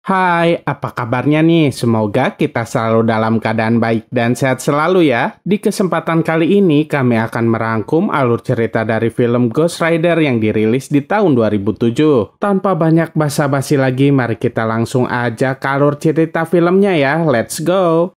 Hai, apa kabarnya nih? Semoga kita selalu dalam keadaan baik dan sehat selalu ya. Di kesempatan kali ini kami akan merangkum alur cerita dari film Ghost Rider yang dirilis di tahun 2007. Tanpa banyak basa-basi lagi, mari kita langsung aja ke alur cerita filmnya ya. Let's go!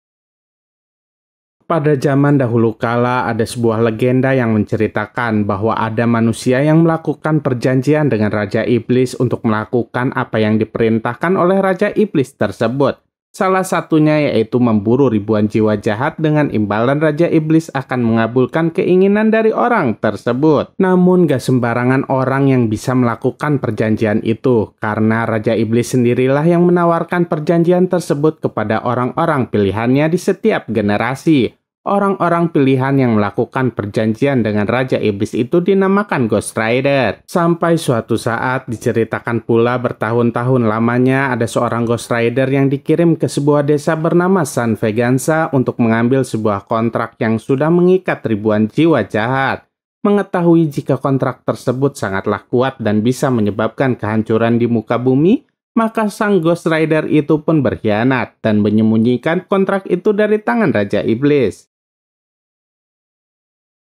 Pada zaman dahulu kala ada sebuah legenda yang menceritakan bahwa ada manusia yang melakukan perjanjian dengan Raja Iblis untuk melakukan apa yang diperintahkan oleh Raja Iblis tersebut. Salah satunya yaitu memburu ribuan jiwa jahat dengan imbalan Raja Iblis akan mengabulkan keinginan dari orang tersebut. Namun gak sembarangan orang yang bisa melakukan perjanjian itu, karena Raja Iblis sendirilah yang menawarkan perjanjian tersebut kepada orang-orang pilihannya di setiap generasi. Orang-orang pilihan yang melakukan perjanjian dengan Raja Iblis itu dinamakan Ghost Rider. Sampai suatu saat diceritakan pula bertahun-tahun lamanya ada seorang Ghost Rider yang dikirim ke sebuah desa bernama San Veganza untuk mengambil sebuah kontrak yang sudah mengikat ribuan jiwa jahat. Mengetahui jika kontrak tersebut sangatlah kuat dan bisa menyebabkan kehancuran di muka bumi, maka sang Ghost Rider itu pun berkhianat dan menyembunyikan kontrak itu dari tangan Raja Iblis.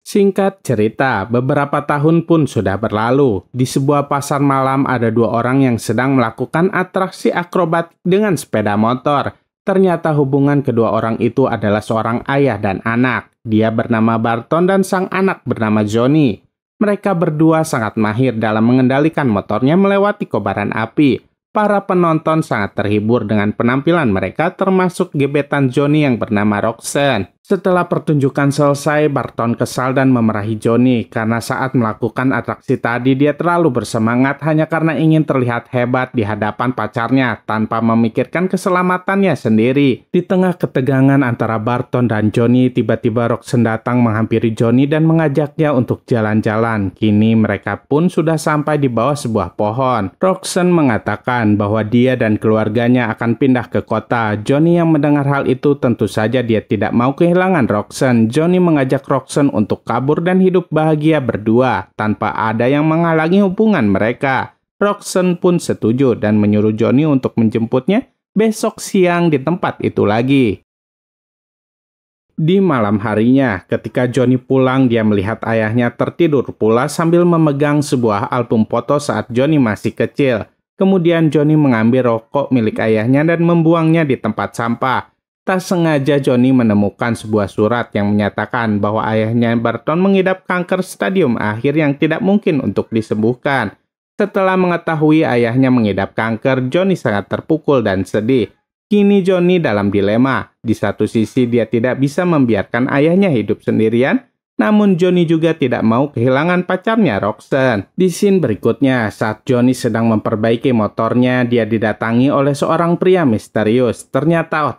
Singkat cerita, beberapa tahun pun sudah berlalu. Di sebuah pasar malam ada dua orang yang sedang melakukan atraksi akrobatik dengan sepeda motor. Ternyata hubungan kedua orang itu adalah seorang ayah dan anak. Dia bernama Barton dan sang anak bernama Johnny. Mereka berdua sangat mahir dalam mengendalikan motornya melewati kobaran api. Para penonton sangat terhibur dengan penampilan mereka, termasuk gebetan Johnny yang bernama Roxanne. Setelah pertunjukan selesai, Barton kesal dan memarahi Johnny karena saat melakukan atraksi tadi dia terlalu bersemangat hanya karena ingin terlihat hebat di hadapan pacarnya tanpa memikirkan keselamatannya sendiri. Di tengah ketegangan antara Barton dan Johnny, tiba-tiba Roxanne datang menghampiri Johnny dan mengajaknya untuk jalan-jalan. Kini mereka pun sudah sampai di bawah sebuah pohon. Roxanne mengatakan bahwa dia dan keluarganya akan pindah ke kota. Johnny yang mendengar hal itu tentu saja dia tidak mau kehilangan Roxanne. Johnny mengajak Roxanne untuk kabur dan hidup bahagia berdua tanpa ada yang menghalangi hubungan mereka. Roxanne pun setuju dan menyuruh Johnny untuk menjemputnya besok siang di tempat itu lagi. Di malam harinya, ketika Johnny pulang, dia melihat ayahnya tertidur pula sambil memegang sebuah album foto saat Johnny masih kecil. Kemudian Johnny mengambil rokok milik ayahnya dan membuangnya di tempat sampah. Tak sengaja Johnny menemukan sebuah surat yang menyatakan bahwa ayahnya Barton mengidap kanker stadium akhir yang tidak mungkin untuk disembuhkan. Setelah mengetahui ayahnya mengidap kanker, Johnny sangat terpukul dan sedih. Kini Johnny dalam dilema. Di satu sisi dia tidak bisa membiarkan ayahnya hidup sendirian, namun Johnny juga tidak mau kehilangan pacarnya Roxanne. Di scene berikutnya, saat Johnny sedang memperbaiki motornya, dia didatangi oleh seorang pria misterius. Ternyata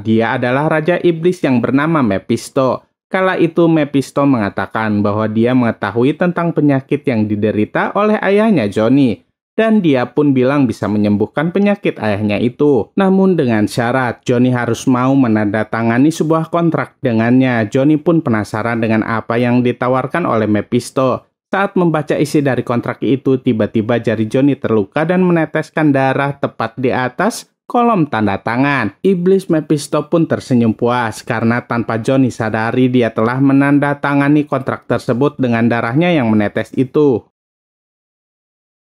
dia adalah Raja Iblis yang bernama Mephisto. Kala itu Mephisto mengatakan bahwa dia mengetahui tentang penyakit yang diderita oleh ayahnya Johnny. Dan dia pun bilang bisa menyembuhkan penyakit ayahnya itu. Namun dengan syarat, Johnny harus mau menandatangani sebuah kontrak dengannya. Johnny pun penasaran dengan apa yang ditawarkan oleh Mephisto. Saat membaca isi dari kontrak itu, tiba-tiba jari Johnny terluka dan meneteskan darah tepat di atas kolom tanda tangan. Iblis Mephisto pun tersenyum puas karena tanpa Johnny sadari dia telah menandatangani kontrak tersebut dengan darahnya yang menetes itu.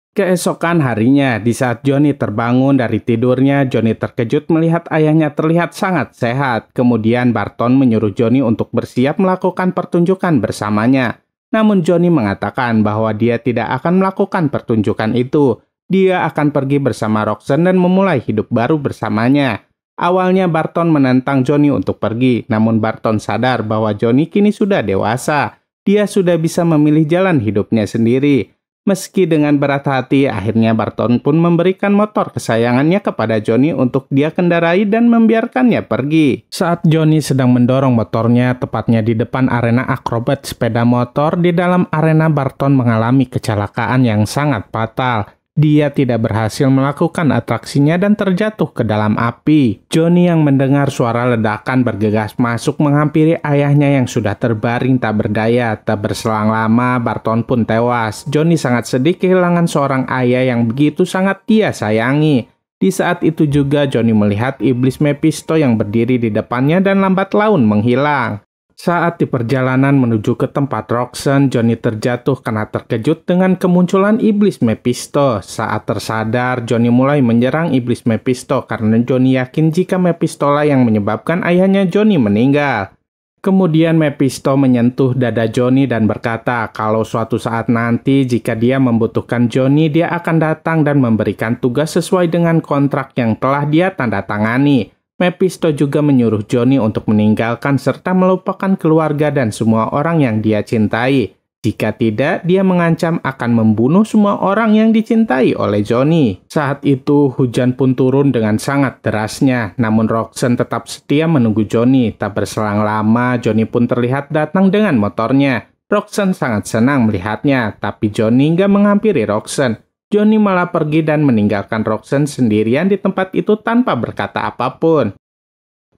Keesokan harinya, di saat Johnny terbangun dari tidurnya, Johnny terkejut melihat ayahnya terlihat sangat sehat. Kemudian Barton menyuruh Johnny untuk bersiap melakukan pertunjukan bersamanya. Namun Johnny mengatakan bahwa dia tidak akan melakukan pertunjukan itu. Dia akan pergi bersama Roxanne dan memulai hidup baru bersamanya. Awalnya Barton menentang Johnny untuk pergi, namun Barton sadar bahwa Johnny kini sudah dewasa. Dia sudah bisa memilih jalan hidupnya sendiri. Meski dengan berat hati, akhirnya Barton pun memberikan motor kesayangannya kepada Johnny untuk dia kendarai dan membiarkannya pergi. Saat Johnny sedang mendorong motornya, tepatnya di depan arena akrobat sepeda motor, di dalam arena Barton mengalami kecelakaan yang sangat fatal. Dia tidak berhasil melakukan atraksinya dan terjatuh ke dalam api. Johnny yang mendengar suara ledakan bergegas masuk menghampiri ayahnya yang sudah terbaring tak berdaya. Tak berselang lama, Barton pun tewas. Johnny sangat sedih kehilangan seorang ayah yang begitu sangat dia sayangi. Di saat itu juga Johnny melihat iblis Mephisto yang berdiri di depannya dan lambat laun menghilang. Saat di perjalanan menuju ke tempat Roxanne, Johnny terjatuh karena terkejut dengan kemunculan iblis Mephisto. Saat tersadar, Johnny mulai menyerang iblis Mephisto karena Johnny yakin jika Mephisto lah yang menyebabkan ayahnya Johnny meninggal. Kemudian Mephisto menyentuh dada Johnny dan berkata kalau suatu saat nanti jika dia membutuhkan Johnny, dia akan datang dan memberikan tugas sesuai dengan kontrak yang telah dia tanda tangani. Mephisto juga menyuruh Johnny untuk meninggalkan serta melupakan keluarga dan semua orang yang dia cintai. Jika tidak, dia mengancam akan membunuh semua orang yang dicintai oleh Johnny. Saat itu, hujan pun turun dengan sangat derasnya. Namun Roxanne tetap setia menunggu Johnny. Tak berselang lama, Johnny pun terlihat datang dengan motornya. Roxanne sangat senang melihatnya, tapi Johnny nggak menghampiri Roxanne. Johnny malah pergi dan meninggalkan Roxanne sendirian di tempat itu tanpa berkata apapun.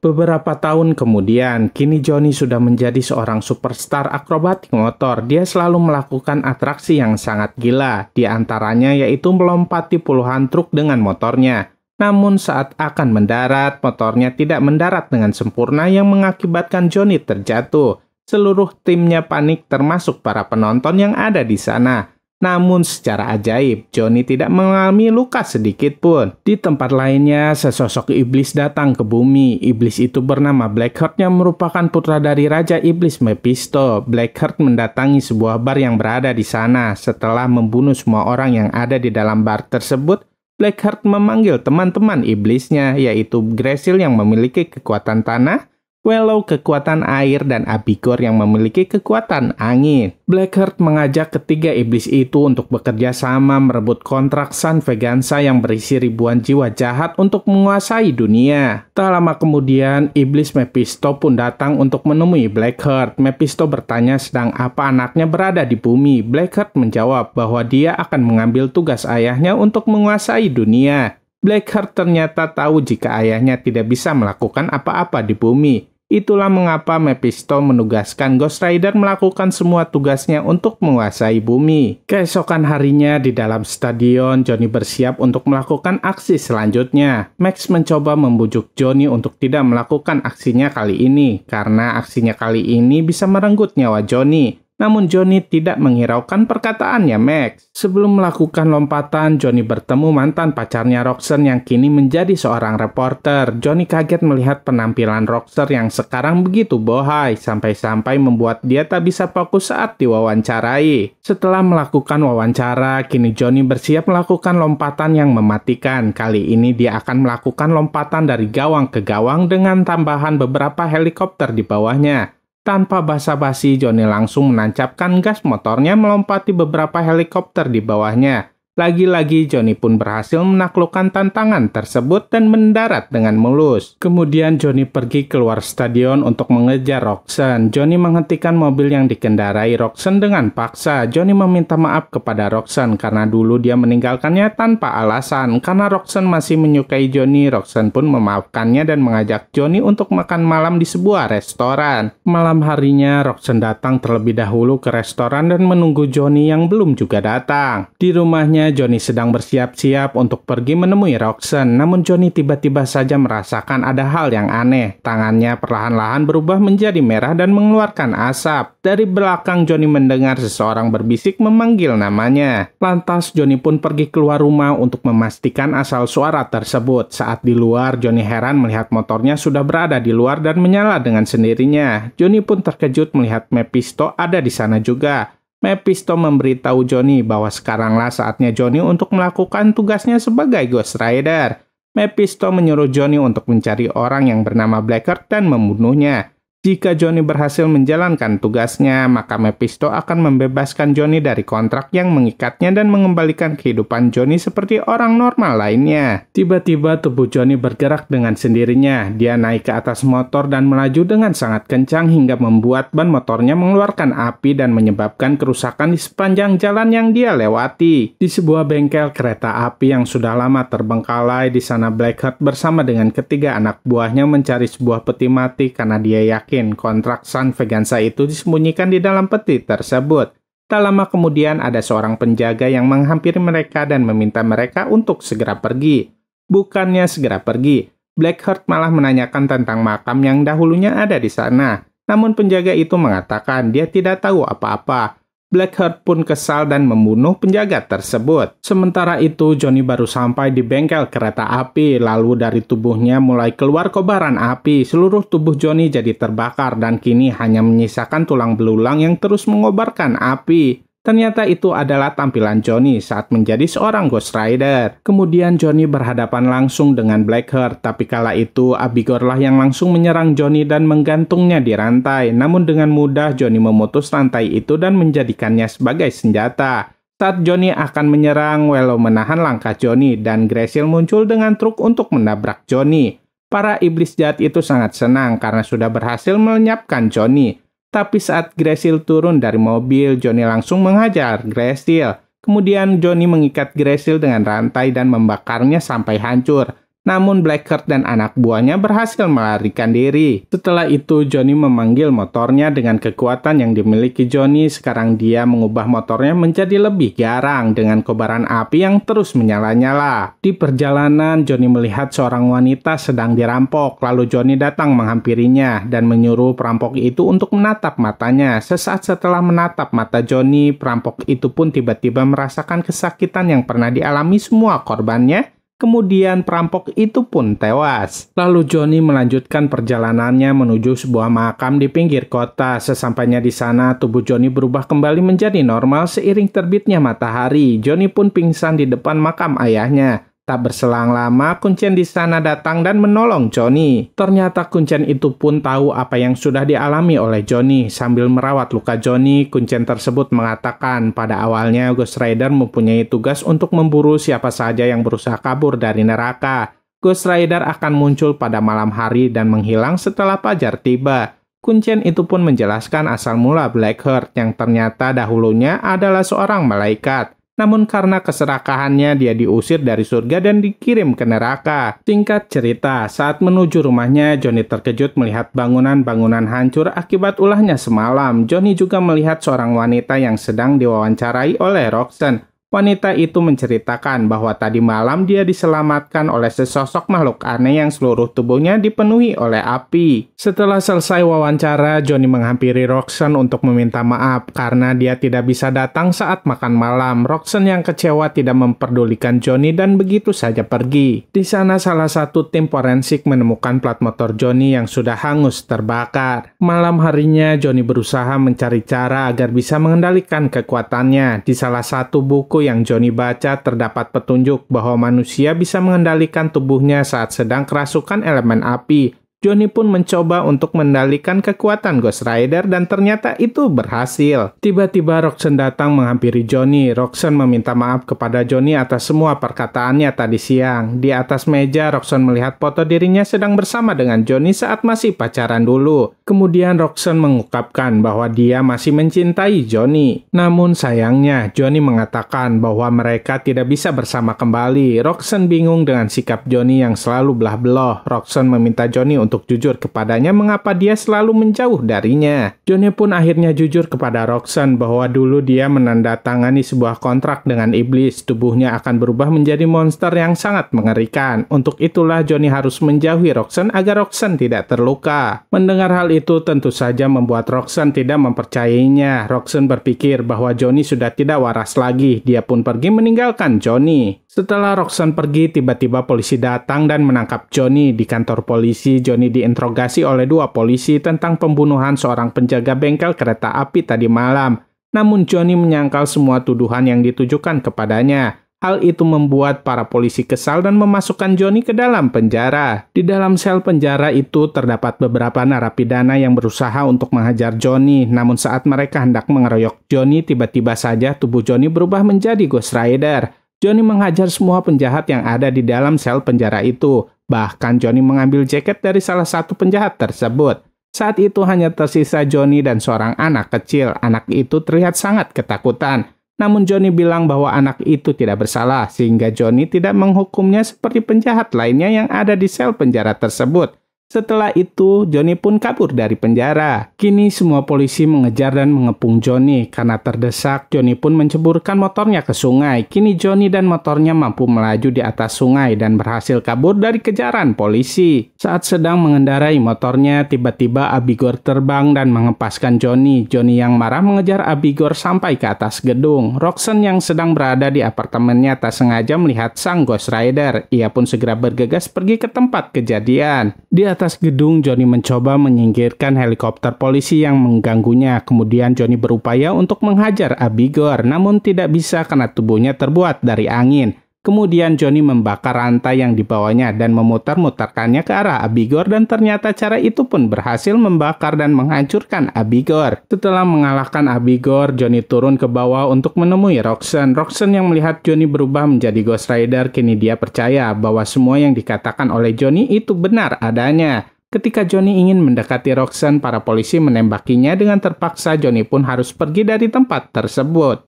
Beberapa tahun kemudian, kini Johnny sudah menjadi seorang superstar akrobatik motor. Dia selalu melakukan atraksi yang sangat gila, di antaranya yaitu melompati puluhan truk dengan motornya. Namun saat akan mendarat, motornya tidak mendarat dengan sempurna yang mengakibatkan Johnny terjatuh. Seluruh timnya panik termasuk para penonton yang ada di sana. Namun secara ajaib, Johnny tidak mengalami luka sedikit pun. Di tempat lainnya, sesosok iblis datang ke bumi. Iblis itu bernama Blackheart yang merupakan putra dari Raja Iblis Mephisto. Blackheart mendatangi sebuah bar yang berada di sana. Setelah membunuh semua orang yang ada di dalam bar tersebut, Blackheart memanggil teman-teman iblisnya, yaitu Gracil yang memiliki kekuatan tanah, Willow kekuatan air, dan Abigor yang memiliki kekuatan angin. Blackheart mengajak ketiga iblis itu untuk bekerja sama merebut kontrak San Veganza yang berisi ribuan jiwa jahat untuk menguasai dunia. Tak lama kemudian, iblis Mephisto pun datang untuk menemui Blackheart. Mephisto bertanya sedang apa anaknya berada di bumi. Blackheart menjawab bahwa dia akan mengambil tugas ayahnya untuk menguasai dunia. Blackheart ternyata tahu jika ayahnya tidak bisa melakukan apa-apa di bumi. Itulah mengapa Mephisto menugaskan Ghost Rider melakukan semua tugasnya untuk menguasai bumi. Keesokan harinya di dalam stadion, Johnny bersiap untuk melakukan aksi selanjutnya. Max mencoba membujuk Johnny untuk tidak melakukan aksinya kali ini, karena aksinya kali ini bisa merenggut nyawa Johnny. Namun Johnny tidak menghiraukan perkataannya Max. Sebelum melakukan lompatan, Johnny bertemu mantan pacarnya Roxanne yang kini menjadi seorang reporter. Johnny kaget melihat penampilan Roxanne yang sekarang begitu bohai, sampai-sampai membuat dia tak bisa fokus saat diwawancarai. Setelah melakukan wawancara, kini Johnny bersiap melakukan lompatan yang mematikan. Kali ini dia akan melakukan lompatan dari gawang ke gawang dengan tambahan beberapa helikopter di bawahnya. Tanpa basa-basi, Johnny langsung menancapkan gas motornya melompati beberapa helikopter di bawahnya. Lagi-lagi Johnny pun berhasil menaklukkan tantangan tersebut dan mendarat dengan mulus. Kemudian Johnny pergi keluar stadion untuk mengejar Roxanne. Johnny menghentikan mobil yang dikendarai Roxanne dengan paksa. Johnny meminta maaf kepada Roxanne karena dulu dia meninggalkannya tanpa alasan. Karena Roxanne masih menyukai Johnny, Roxanne pun memaafkannya dan mengajak Johnny untuk makan malam di sebuah restoran. Malam harinya Roxanne datang terlebih dahulu ke restoran dan menunggu Johnny yang belum juga datang. Di rumahnya Johnny sedang bersiap-siap untuk pergi menemui Roxanne, namun Johnny tiba-tiba saja merasakan ada hal yang aneh. Tangannya perlahan-lahan berubah menjadi merah dan mengeluarkan asap. Dari belakang Johnny mendengar seseorang berbisik memanggil namanya. Lantas Johnny pun pergi keluar rumah untuk memastikan asal suara tersebut. Saat di luar, Johnny heran melihat motornya sudah berada di luar dan menyala dengan sendirinya. Johnny pun terkejut melihat Mephisto ada di sana juga. Mephisto memberitahu Johnny bahwa sekaranglah saatnya Johnny untuk melakukan tugasnya sebagai Ghost Rider. Mephisto menyuruh Johnny untuk mencari orang yang bernama Blackheart dan membunuhnya. Jika Johnny berhasil menjalankan tugasnya, maka Mephisto akan membebaskan Johnny dari kontrak yang mengikatnya dan mengembalikan kehidupan Johnny seperti orang normal lainnya. Tiba-tiba tubuh Johnny bergerak dengan sendirinya. Dia naik ke atas motor dan melaju dengan sangat kencang hingga membuat ban motornya mengeluarkan api dan menyebabkan kerusakan di sepanjang jalan yang dia lewati. Di sebuah bengkel kereta api yang sudah lama terbengkalai, di sana Blackheart bersama dengan ketiga anak buahnya mencari sebuah peti mati karena dia yakin kontrak San Veganza itu disembunyikan di dalam peti tersebut. Tak lama kemudian ada seorang penjaga yang menghampiri mereka dan meminta mereka untuk segera pergi. bukannya segera pergi. Blackheart malah menanyakan tentang makam yang dahulunya ada di sana. Namun penjaga itu mengatakan dia tidak tahu apa-apa. Blackheart pun kesal dan membunuh penjaga tersebut. Sementara itu, Johnny baru sampai di bengkel kereta api, lalu dari tubuhnya mulai keluar kobaran api. Seluruh tubuh Johnny jadi terbakar dan kini hanya menyisakan tulang belulang yang terus mengobarkan api. Ternyata itu adalah tampilan Johnny saat menjadi seorang Ghost Rider. Kemudian Johnny berhadapan langsung dengan Blackheart, tapi kala itu Abigor lah yang langsung menyerang Johnny dan menggantungnya di rantai. Namun dengan mudah Johnny memutus rantai itu dan menjadikannya sebagai senjata. Saat Johnny akan menyerang, Wello menahan langkah Johnny dan Gracil muncul dengan truk untuk menabrak Johnny. Para iblis jahat itu sangat senang karena sudah berhasil melenyapkan Johnny. Tapi saat Gracil turun dari mobil, Johnny langsung menghajar Gracil. Kemudian Johnny mengikat Gracil dengan rantai dan membakarnya sampai hancur. Namun Blackheart dan anak buahnya berhasil melarikan diri. Setelah itu Johnny memanggil motornya dengan kekuatan yang dimiliki Johnny. Sekarang dia mengubah motornya menjadi lebih garang dengan kobaran api yang terus menyala-nyala. Di perjalanan Johnny melihat seorang wanita sedang dirampok. Lalu Johnny datang menghampirinya dan menyuruh perampok itu untuk menatap matanya. Sesaat setelah menatap mata Johnny, perampok itu pun tiba-tiba merasakan kesakitan yang pernah dialami semua korbannya. Kemudian perampok itu pun tewas. Lalu Johnny melanjutkan perjalanannya menuju sebuah makam di pinggir kota. Sesampainya di sana, tubuh Johnny berubah kembali menjadi normal seiring terbitnya matahari. Johnny pun pingsan di depan makam ayahnya. Tak berselang lama, Kuncen di sana datang dan menolong Johnny. Ternyata Kuncen itu pun tahu apa yang sudah dialami oleh Johnny. Sambil merawat luka Johnny, Kuncen tersebut mengatakan pada awalnya Ghost Rider mempunyai tugas untuk memburu siapa saja yang berusaha kabur dari neraka. Ghost Rider akan muncul pada malam hari dan menghilang setelah fajar tiba. Kuncen itu pun menjelaskan asal mula Blackheart yang ternyata dahulunya adalah seorang malaikat. Namun karena keserakahannya dia diusir dari surga dan dikirim ke neraka. Singkat cerita, saat menuju rumahnya, Johnny terkejut melihat bangunan-bangunan hancur akibat ulahnya semalam. Johnny juga melihat seorang wanita yang sedang diwawancarai oleh Roxanne. Wanita itu menceritakan bahwa tadi malam dia diselamatkan oleh sesosok makhluk aneh yang seluruh tubuhnya dipenuhi oleh api. Setelah selesai wawancara, Johnny menghampiri Roxanne untuk meminta maaf karena dia tidak bisa datang saat makan malam. Roxanne yang kecewa tidak memperdulikan Johnny dan begitu saja pergi. Di sana salah satu tim forensik menemukan plat motor Johnny yang sudah hangus terbakar. Malam harinya Johnny berusaha mencari cara agar bisa mengendalikan kekuatannya. Di salah satu buku yang Johnny baca terdapat petunjuk bahwa manusia bisa mengendalikan tubuhnya saat sedang kerasukan elemen api. Johnny pun mencoba untuk mengendalikan kekuatan Ghost Rider dan ternyata itu berhasil. Tiba-tiba Roxanne datang menghampiri Johnny. Roxanne meminta maaf kepada Johnny atas semua perkataannya tadi siang. Di atas meja, Roxanne melihat foto dirinya sedang bersama dengan Johnny saat masih pacaran dulu. Kemudian Roxanne mengungkapkan bahwa dia masih mencintai Johnny. Namun sayangnya, Johnny mengatakan bahwa mereka tidak bisa bersama kembali. Roxanne bingung dengan sikap Johnny yang selalu belah-belah. Roxanne meminta Johnny untuk jujur kepadanya mengapa dia selalu menjauh darinya. Johnny pun akhirnya jujur kepada Roxanne bahwa dulu dia menandatangani sebuah kontrak dengan iblis. Tubuhnya akan berubah menjadi monster yang sangat mengerikan. Untuk itulah Johnny harus menjauhi Roxanne agar Roxanne tidak terluka. Mendengar hal itu tentu saja membuat Roxanne tidak mempercayainya. Roxanne berpikir bahwa Johnny sudah tidak waras lagi. Dia pun pergi meninggalkan Johnny. Setelah Roxanne pergi, tiba-tiba polisi datang dan menangkap Johnny. Di kantor polisi, Johnny diinterogasi oleh dua polisi tentang pembunuhan seorang penjaga bengkel kereta api tadi malam. Namun Johnny menyangkal semua tuduhan yang ditujukan kepadanya. Hal itu membuat para polisi kesal dan memasukkan Johnny ke dalam penjara. Di dalam sel penjara itu terdapat beberapa narapidana yang berusaha untuk menghajar Johnny. Namun saat mereka hendak mengeroyok Johnny, tiba-tiba saja tubuh Johnny berubah menjadi Ghost Rider. Johnny menghajar semua penjahat yang ada di dalam sel penjara itu. Bahkan Johnny mengambil jaket dari salah satu penjahat tersebut. Saat itu hanya tersisa Johnny dan seorang anak kecil. Anak itu terlihat sangat ketakutan. Namun Johnny bilang bahwa anak itu tidak bersalah, sehingga Johnny tidak menghukumnya seperti penjahat lainnya yang ada di sel penjara tersebut. Setelah itu, Johnny pun kabur dari penjara. Kini semua polisi mengejar dan mengepung Johnny. Karena terdesak, Johnny pun menceburkan motornya ke sungai. Kini Johnny dan motornya mampu melaju di atas sungai dan berhasil kabur dari kejaran polisi. Saat sedang mengendarai motornya, tiba-tiba Abigor terbang dan mengepaskan Johnny. Johnny yang marah mengejar Abigor sampai ke atas gedung. Roxanne yang sedang berada di apartemennya tak sengaja melihat sang Ghost Rider. Ia pun segera bergegas pergi ke tempat kejadian. Di atas gedung, Johnny mencoba menyingkirkan helikopter polisi yang mengganggunya. Kemudian Johnny berupaya untuk menghajar Abigor, namun tidak bisa karena tubuhnya terbuat dari angin. Kemudian Johnny membakar rantai yang dibawanya dan memutar-mutarkannya ke arah Abigor, dan ternyata cara itu pun berhasil membakar dan menghancurkan Abigor. Setelah mengalahkan Abigor, Johnny turun ke bawah untuk menemui Roxanne. Roxanne yang melihat Johnny berubah menjadi Ghost Rider, kini dia percaya bahwa semua yang dikatakan oleh Johnny itu benar adanya. Ketika Johnny ingin mendekati Roxanne, para polisi menembakinya. Dengan terpaksa, Johnny pun harus pergi dari tempat tersebut.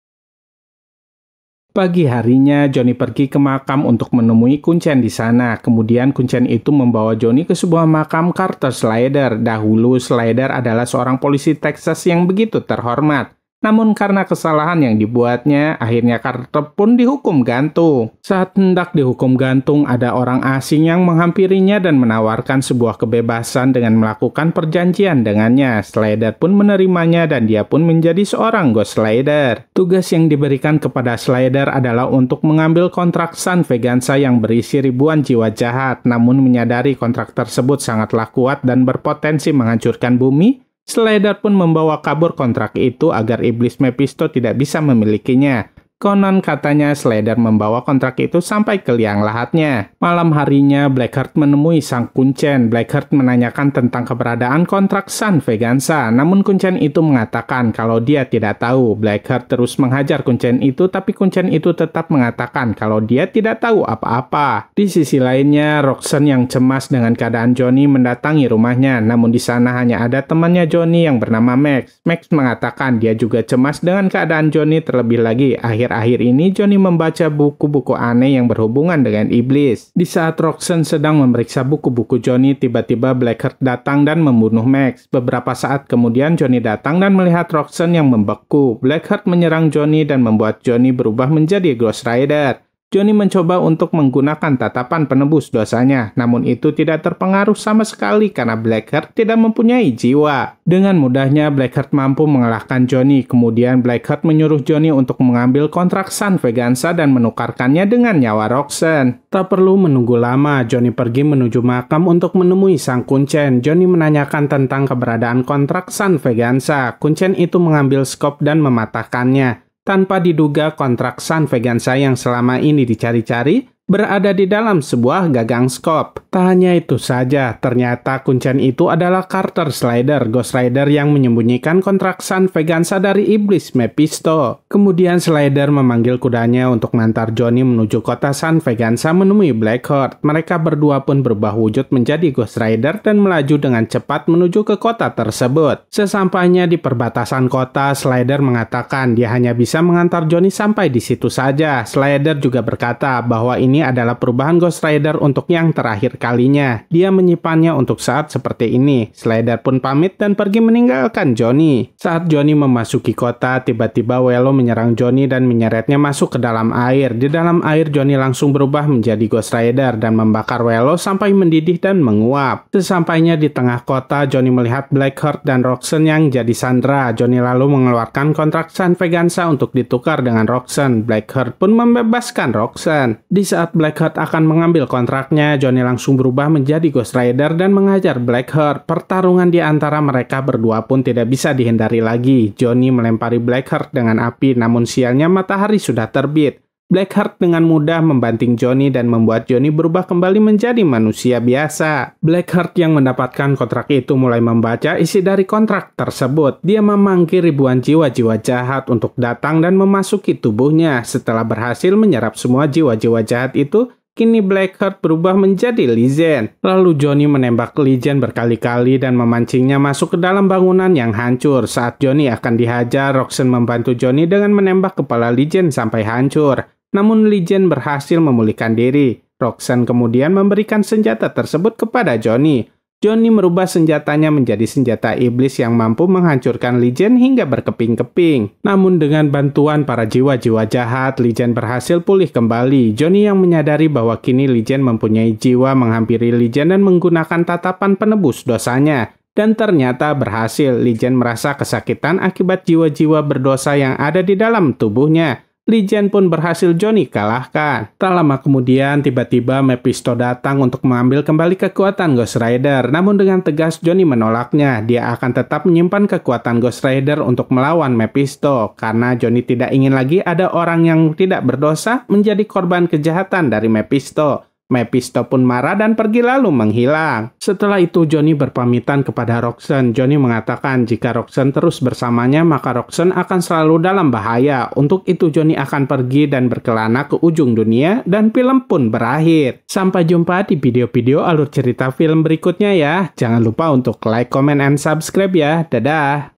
Pagi harinya, Johnny pergi ke makam untuk menemui kuncen di sana. Kemudian kuncen itu membawa Johnny ke sebuah makam Carter Slater. Dahulu, Slater adalah seorang polisi Texas yang begitu terhormat. Namun karena kesalahan yang dibuatnya, akhirnya Carter pun dihukum gantung. Saat hendak dihukum gantung, ada orang asing yang menghampirinya dan menawarkan sebuah kebebasan dengan melakukan perjanjian dengannya. Slater pun menerimanya dan dia pun menjadi seorang Ghost Rider. Tugas yang diberikan kepada Slater adalah untuk mengambil kontrak San Veganza yang berisi ribuan jiwa jahat. Namun menyadari kontrak tersebut sangatlah kuat dan berpotensi menghancurkan bumi, Slater pun membawa kabur kontrak itu agar iblis Mephisto tidak bisa memilikinya. Konon katanya Slater membawa kontrak itu sampai ke liang lahatnya. Malam harinya, Blackheart menemui sang kuncen. Blackheart menanyakan tentang keberadaan kontrak San Veganza. Namun kuncen itu mengatakan kalau dia tidak tahu. Blackheart terus menghajar kuncen itu, tapi kuncen itu tetap mengatakan kalau dia tidak tahu apa-apa. Di sisi lainnya, Roxanne yang cemas dengan keadaan Johnny mendatangi rumahnya. Namun di sana hanya ada temannya Johnny yang bernama Max. Max mengatakan dia juga cemas dengan keadaan Johnny, terlebih lagi akhir ini Johnny membaca buku-buku aneh yang berhubungan dengan iblis. Di saat Roxanne sedang memeriksa buku-buku Johnny, tiba-tiba Blackheart datang dan membunuh Max. Beberapa saat kemudian Johnny datang dan melihat Roxanne yang membeku. Blackheart menyerang Johnny dan membuat Johnny berubah menjadi Ghost Rider. Johnny mencoba untuk menggunakan tatapan penebus dosanya, namun itu tidak terpengaruh sama sekali karena Blackheart tidak mempunyai jiwa. Dengan mudahnya Blackheart mampu mengalahkan Johnny. Kemudian Blackheart menyuruh Johnny untuk mengambil kontrak San Veganza dan menukarkannya dengan nyawa Roxanne. Tak perlu menunggu lama, Johnny pergi menuju makam untuk menemui sang kuncen. Johnny menanyakan tentang keberadaan kontrak San Veganza. Kuncen itu mengambil skop dan mematahkannya. Tanpa diduga, kontrak San Veganza yang selama ini dicari-cari berada di dalam sebuah gagang skop. Tak hanya itu saja, ternyata kuncen itu adalah Carter Slater, Ghost Rider yang menyembunyikan kontrak San Veganza dari iblis Mephisto. Kemudian Slater memanggil kudanya untuk mengantar Johnny menuju kota San Veganza menemui Blackheart. Mereka berdua pun berubah wujud menjadi Ghost Rider dan melaju dengan cepat menuju ke kota tersebut. Sesampainya di perbatasan kota, Slater mengatakan dia hanya bisa mengantar Johnny sampai di situ saja. Slater juga berkata bahwa ini adalah perubahan Ghost Rider untuk yang terakhir kalinya. Dia menyimpannya untuk saat seperti ini. Slater pun pamit dan pergi meninggalkan Johnny. Saat Johnny memasuki kota, tiba-tiba Wello menyerang Johnny dan menyeretnya masuk ke dalam air. Di dalam air, Johnny langsung berubah menjadi Ghost Rider dan membakar Wello sampai mendidih dan menguap. Sesampainya di tengah kota, Johnny melihat Blackheart dan Roxanne yang jadi sandera. Johnny lalu mengeluarkan kontrak San Veganza untuk ditukar dengan Roxanne. Blackheart pun membebaskan Roxanne. Di saat Blackheart akan mengambil kontraknya, Johnny langsung berubah menjadi Ghost Rider dan mengajar Blackheart. Pertarungan di antara mereka berdua pun tidak bisa dihindari lagi. Johnny melempari Blackheart dengan api, namun sialnya matahari sudah terbit. Blackheart dengan mudah membanting Johnny dan membuat Johnny berubah kembali menjadi manusia biasa. Blackheart yang mendapatkan kontrak itu mulai membaca isi dari kontrak tersebut. Dia memanggil ribuan jiwa-jiwa jahat untuk datang dan memasuki tubuhnya. Setelah berhasil menyerap semua jiwa-jiwa jahat itu, kini Blackheart berubah menjadi Legend. Lalu Johnny menembak Legend berkali-kali dan memancingnya masuk ke dalam bangunan yang hancur. Saat Johnny akan dihajar, Roxanne membantu Johnny dengan menembak kepala Legend sampai hancur. Namun Legend berhasil memulihkan diri. Roxanne kemudian memberikan senjata tersebut kepada Johnny. Johnny merubah senjatanya menjadi senjata iblis yang mampu menghancurkan Legend hingga berkeping-keping. Namun dengan bantuan para jiwa-jiwa jahat, Legend berhasil pulih kembali. Johnny yang menyadari bahwa kini Legend mempunyai jiwa menghampiri Legend dan menggunakan tatapan penebus dosanya. Dan ternyata berhasil. Legend merasa kesakitan akibat jiwa-jiwa berdosa yang ada di dalam tubuhnya. Legend pun berhasil Johnny kalahkan. Tak lama kemudian, tiba-tiba Mephisto datang untuk mengambil kembali kekuatan Ghost Rider. Namun dengan tegas Johnny menolaknya. Dia akan tetap menyimpan kekuatan Ghost Rider untuk melawan Mephisto. Karena Johnny tidak ingin lagi ada orang yang tidak berdosa menjadi korban kejahatan dari Mephisto. Mephisto pun marah dan pergi lalu menghilang. Setelah itu Johnny berpamitan kepada Roxanne. Johnny mengatakan jika Roxanne terus bersamanya maka Roxanne akan selalu dalam bahaya. Untuk itu Johnny akan pergi dan berkelana ke ujung dunia dan film pun berakhir. Sampai jumpa di video-video alur cerita film berikutnya ya. Jangan lupa untuk like, comment, and subscribe ya. Dadah!